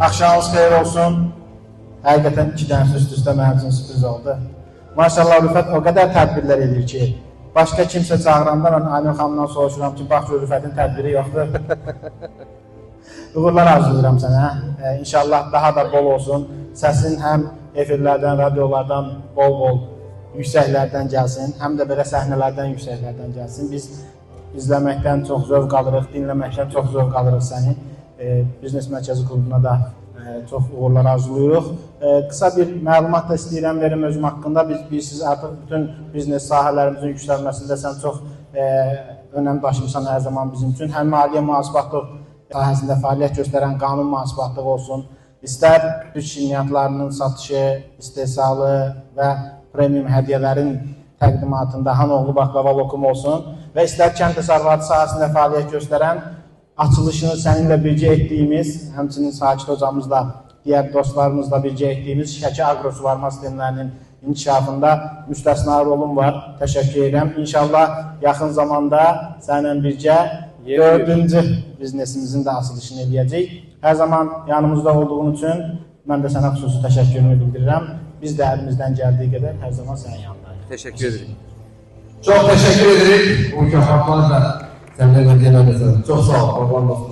Axşamınız xeyir olsun. Həqiqətən 2 dənə üst-üstə mənim üçün sürpriz oldu. Maşallah Rüfət o qədər tədbirlər edir ki, başqa kimsə çağıranda mən Aynur xanımdan soruşuram ki, bax Rüfətin tədbiri yoxdur. Uğurlar arzulayıram sənə. İnşallah daha da bol olsun. Səsin həm efirlərdən, radiolardan bol-bol yüksəklərdən gəlsin, həm də belə səhnələrdən yüksəklərdən gəlsin. Biz izləməkdən çox zövq alırıq, dinləməkdən çox zövq alırıq səni. Biznes Mərkəzi Klubuna da çox uğurlar arzulayırıq. Qısa bir məlumat da istəyirəm verim özüm haqqında. Siz artıq bütün biznes sahələrimizin yüksəlməsində sən çox önəm daşımısan hər zaman bizim üçün. Həm maliyyə mühasibatlıq sahəsində fəaliyyət göstərən qanun mühasibatlıq olsun, istər üç şirniyyatlarının satışı, istehsalı və premium hədiyyələrin təqdimatında Hanoğlu baklava lokum olsun və istər kənd təsərrüfatı sahəsində fəaliyyət göstərən açılışını səninlə birgə etdiyimiz, həmçinin Sakit hocamızla, digər dostlarımızla birgə etdiyimiz Şəki Agrosuvarma sistemlərinin inkişafında müstəsna rolum var. Təşəkkür edirəm. İnşallah yaxın zamanda səninlə birgə 4-cü biznesimizin də açılışını edəcəyik. Hər zaman yanımızda olduğun üçün mən də sənə xüsusi təşəkkürümü bildirirəm. Biz də əlimizdən gəldiyi qədər hər zaman sənin yanındayıq. Teşekkür ederim. Çok teşekkür ederim. Bu mükafatlar da senden ödeyemezsin. Çok sağ ol.